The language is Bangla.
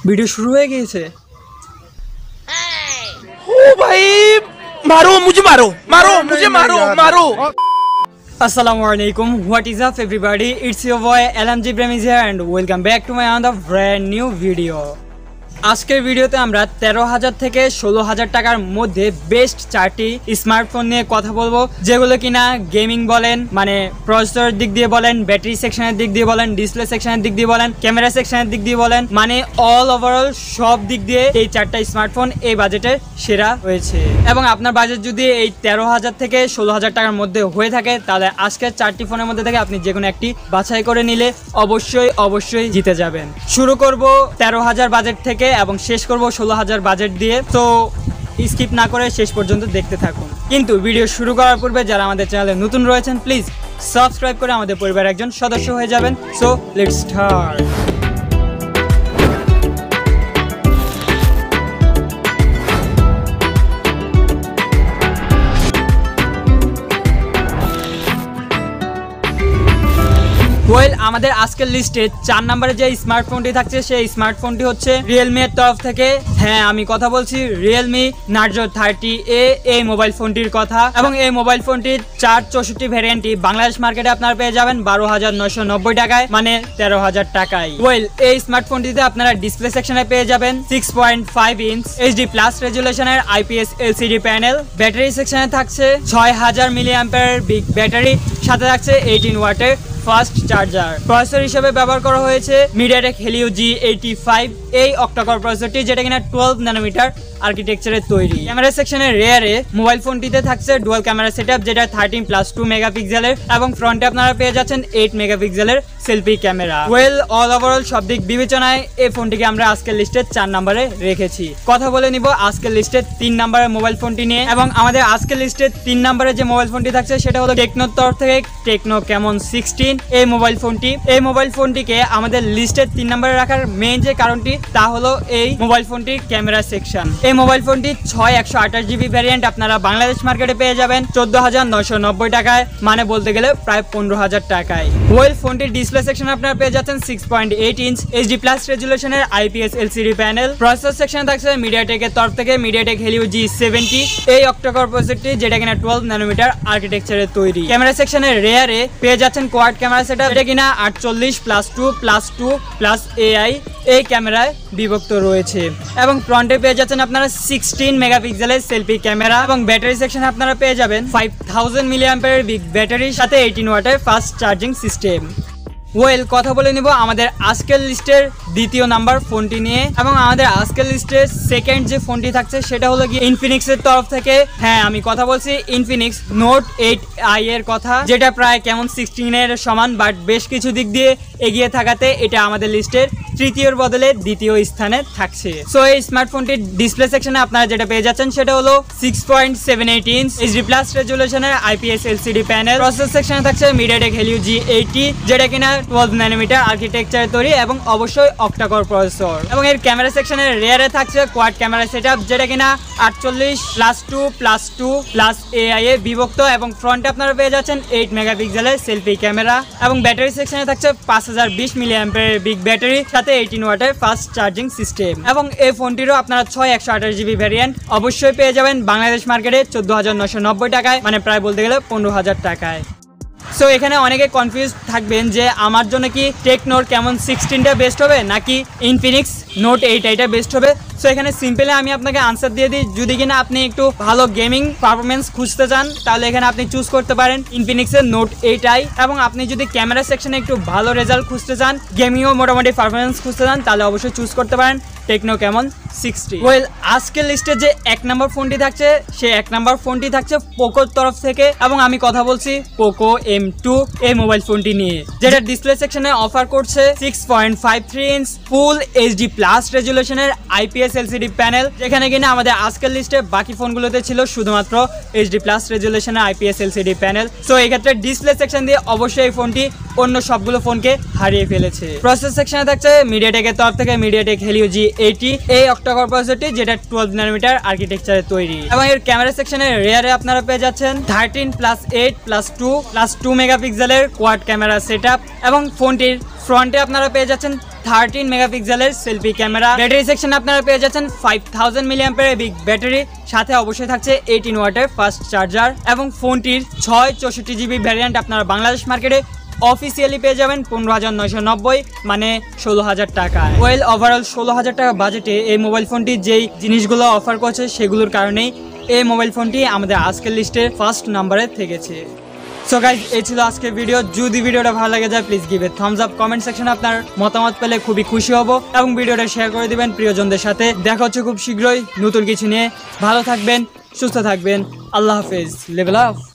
वीडियो शुरू हो गई है। ओ भाई मारो मुझे, मारो मारो मुझे, मारो मारो। Assalamualaikum, what is up everybody, it's your boy LMG Bremis here and welcome back to my another brand new video। আজকের ভিডিওতে আমরা 13,000 থেকে 16,000 টাকার মধ্যে বেস্ট 4টি স্মার্টফোন নিয়ে কথা বলবো, যেগুলো কিনা গেমিং বলেন, মানে প্রসেসর দিক দিয়ে বলেন, ব্যাটারি সেকশনের দিক দিয়ে বলেন, ডিসপ্লে সেকশনের দিক দিয়ে বলেন, ক্যামেরা সেকশনের দিক দিয়ে বলেন, মানে অল ওভারঅল সব দিক দিয়ে এই 4টা স্মার্টফোন এই বাজেটে সেরা হয়েছে। এবং আপনার বাজেট যদি এই 13,000 থেকে 16,000 টাকার মধ্যে হয়ে থাকে, তাহলে আজকের 4টি ফোনের মধ্যে থেকে আপনি যে কোনো একটি বাছাই করে নিলে অবশ্যই জিতে যাবেন। শুরু করব 13,000 বাজেট থেকে এবং শেষ করব 16,000 বাজেট দিয়ে। তো স্কিপ না করে শেষ পর্যন্ত দেখতে থাকুন। কিন্তু ভিডিও শুরু করার পূর্বে যারা আমাদের চ্যানেলে নতুন রয়েছেন, প্লিজ সাবস্ক্রাইব করে আমাদের পরিবারের একজন সদস্য হয়ে যাবেন। So let's start. আমাদের আজকের লিস্টে 4 নম্বরে যে স্মার্টফোনটি থাকছে সেই স্মার্টফোনটি হচ্ছে রিয়েলমি এর তরফ থেকে। হ্যাঁ, আমি কথা বলছি রিয়েলমি নার্জো 30A এই মোবাইল ফোনটির কথা। এবং এই মোবাইল ফোনটির 464 ভ্যারিয়েন্টটি বাংলাদেশ মার্কেটে আপনারা পেয়ে যাবেন 12,990 টাকায়, মানে 13,000 টাকায়। এই স্মার্টফোনটিতে আপনারা ডিসপ্লে সেকশনে পেয়ে যাবেন 6.5 ইঞ্চ HD প্লাস রেজুলেশনের IPS LCD প্যানেল। ব্যাটারি সেকশনে থাকছে 6000 mAh বিগ ব্যাটারি, সাথে থাকছে 18 ওয়াটের ফাস্ট চার্জার। প্রসেসর হিসেবে ব্যবহার করা হয়েছে MediaTek Helio G85 এই অক্টাকোর প্রসেসরটি, যেটা কিনা 12 ন্যানোমিটার আর্কিটেকচারের তৈরি। ক্যামেরা সেকশনের রেয়ারে মোবাইল ফোনটিতে থাকছে ডুয়াল ক্যামেরা সেটআপ, যেটা 13+2 মেগাপিক্সেলের এবং ফ্রন্টে আপনারা পেয়ে যাচ্ছেন 8 মেগাপিক্সেলের সেলফি ক্যামেরা। অল ওভারঅল সব দিক বিবেচনায় এই ফোনটিকে আমরা আজকের লিস্টে 4 নম্বরে রেখেছি। কথা বলে নিব আজকের লিস্টে 3 নম্বরের মোবাইল ফোনটি নিয়ে। এবং আমাদের আজকের লিস্টে 3 নম্বরে যে মোবাইল ফোনটি থাকছে সেটা হলো টেকনোর তরফ থেকে টেকনো ক্যামন 16 এই মোবাইল ফোনটি। এই মোবাইল ফোনটিকে আমাদের লিস্টে 3 নম্বরে রাখার মেইন যে কারণটি তা হলো এই মোবাইল ফোনটির ক্যামেরা সেকশন। এই মোবাইল ফোনটি 128GB ভ্যারিয়েন্ট আপনারা বাংলাদেশ মার্কেটে পেয়ে যাবেন 14,990 টাকায়, মানে বলতে গেলে প্রায় 15,000 টাকায়। ফোনটির ডিসপ্লে সেকশনে আপনারা পেয়ে যাচ্ছেন 6.8 ইঞ্চ HD প্লাস রেজুলেশনের IPS LCD প্যানেল। প্রসেসর সেকশনে থাকছে MediaTek এর তরফ থেকে MediaTek Helio G70 এই অক্টাকোর প্রসেসরটি, যেটা কিনা 12 ন্যানোমিটার আর্কিটেকচারের তৈরি। ক্যামেরা সেকশনের রেয়ারে পেয়ে যাচ্ছেন কোয়াড ক্যামেরা সেটআপ, যেটা কিনা 48+2+2+ AI এই ক্যামেরায় বিভক্ত রয়েছে। এবং ফ্রন্টে পেয়ে যাচ্ছেন আপনারা 16 মেগাপিক্সেলের সেলফি ক্যামেরা। এবং ব্যাটারি সেকশনে আপনারা পেয়ে যাবেন 5000 mAh বিগ ব্যাটারির সাথে 18 ওয়াটের ফাস্ট চার্জিং সিস্টেম। কথা বলে নিব আমাদের আজকের লিস্টের দ্বিতীয় নাম্বার ফোনটি নিয়ে। এবং আমাদের আজকের লিস্টের সেকেন্ড যে ফোনটি থাকছে সেটা হলো কি ইনফিনিক্স এর তরফ থেকে। হ্যাঁ, আমি কথা বলছি ইনফিনিক্স নোট 8i এর কথা, যেটা প্রায় কেমন 16 এর সমান, বাট বেশ কিছু দিক দিয়ে এগিয়ে থাকাতে এটা আমাদের লিস্টের তৃতীয়র বদলে দ্বিতীয় স্থানে থাকছে। সো এই স্মার্টফোনটির ডিসপ্লে সেকশনে আপনারা যেটা পেয়ে যাচ্ছেন সেটা হলো 6.78 ইঞ্চ HD প্লাস রেজুলেশনের IPS LCD প্যানেল। প্রসেসর সেকশনে থাকছে MediaTek Helio G80, যেটা কিনা 12 ন্যানোমিটার আর্কিটেকচার তৈরি এবং অবশ্যই অক্টাকোর প্রসেসর। এবং এর ক্যামেরা সেকশনের রেয়ারে থাকছে কোয়াড ক্যামেরা সেটআপ, যেটা কিনা 48+2+2+ AI এ বিভক্ত। এবং ফ্রন্টে আপনারা পেয়ে যাচ্ছেন 8 মেগাপিক্সেলের সেলফি ক্যামেরা। এবং ব্যাটারি সেকশনে থাকছে 5020 mAh বিগ ব্যাটারি, 18 ওয়াটের ফাস্ট চার্জিং সিস্টেম। এবং এই ফোনটিরও আপনারা 128GB ভ্যারিয়েন্ট অবশ্যই পেয়ে যাবেন বাংলাদেশ মার্কেটে 14,990 টাকায়, মানে প্রায় বলতে গেলে 15,000 টাকায়। সো এখানে অনেকে কনফিউজ থাকবেন যে আমার জন্য কি টেকনোর কেমন 16টা বেস্ট হবে নাকি ইনফিনিক্স নোট 8i বেস্ট হবে। সো এখানে সিম্পলি আমি আপনাকে আনসার দিয়ে দিই, যদি কিনা আপনি একটু ভালো গেমিং পারফরমেন্স খুঁজতে চান তাহলে এখানে আপনি চুজ করতে পারেন ইনফিনিক্সের নোট 8i। এবং আপনি যদি ক্যামেরা সেকশনে একটু ভালো রেজাল্ট খুঁজতে চান, গেমিংও মোটামুটি পারফরমেন্স খুঁজতে চান, তাহলে অবশ্যই চুজ করতে পারেন টেকনো ক্যামন 60। আজকের লিস্টে যে 1 নম্বর ফোনটি থাকছে সেই 1 নম্বর ফোনটি থাকছে পোকোর তরফ থেকে। এবং আমি কথা বলছি পোকো M2 এই মোবাইল ফোনটি নিয়ে, যেটা ডিসপ্লে সেকশনে অফার করছে 6.53 ইঞ্চ ফুল HD প্লাস রেজুলেশনের IPS LCD প্যানেল, যেখানে কিনা আমাদের আজকের লিস্টে বাকি ফোনগুলোতে ছিল শুধুমাত্র HD প্লাস রেজুলেশনের IPS LCD প্যানেল। সো এই ক্ষেত্রে ডিসপ্লে সেকশন দিয়ে অবশ্যই এই ফোনটি অন্য সবগুলো ফোনকে হারিয়ে ফেলেছে। প্রসেসর সেকশনে থাকছে MediaTek এর তরফ থেকে MediaTek Helio G80 এই অক্টাকোর প্রসেসরটি, যেটা 12 ন্যানোমিটার আর্কিটেকচারের তৈরি। এবং এর ক্যামেরা সেকশনের রেয়ারে আপনারা পেয়ে যাচ্ছেন 13+8+2+2 মেগাপিক্সেলের কোয়াড ক্যামেরা সেটআপ। এবং ফোনটির ফ্রন্টে আপনারা পেয়ে যাচ্ছেন 13 মেগাপিক্সেলের সেলফি ক্যামেরা। ব্যাটারি সেকশনে আপনারা পেয়ে যাচ্ছেন 5000 মিলিঅ্যাম্পিয়ারের বিগ ব্যাটারি, সাথে অবশ্যই থাকছে 18 ওয়াটের ফাস্ট চার্জার এবং ফোনটির 664 জিবি ভ্যারিয়েন্ট আপনারা বাংলাদেশ মার্কেটে অফিসিয়ালি পেয়ে যাবেন 15,990 মানে 16,000 টাকা। ওয়েল ওভারঅল 16,000 টাকা বাজেটে এই মোবাইল ফোনটি যেই জিনিসগুলো অফার করছে সেগুলোর কারণেই এই মোবাইল ফোনটি আমাদের আজকের লিস্টের ফার্স্ট নাম্বারে থেকেছে। সো গাইজ, এই ছিল আজকের ভিডিও। যদি ভিডিওটা ভালো লাগে যায় please give a Thums up. Comment সেকশনে আপনার মতামত পেলে খুবই খুশি হব এবং ভিডিওটা শেয়ার করে দিবেন প্রিয়জনদের সাথে। দেখা হচ্ছে খুব শীঘ্রই নতুন কিছু নিয়ে। ভালো থাকবেন, সুস্থ থাকবেন। আল্লাহ হাফেজ। Level up.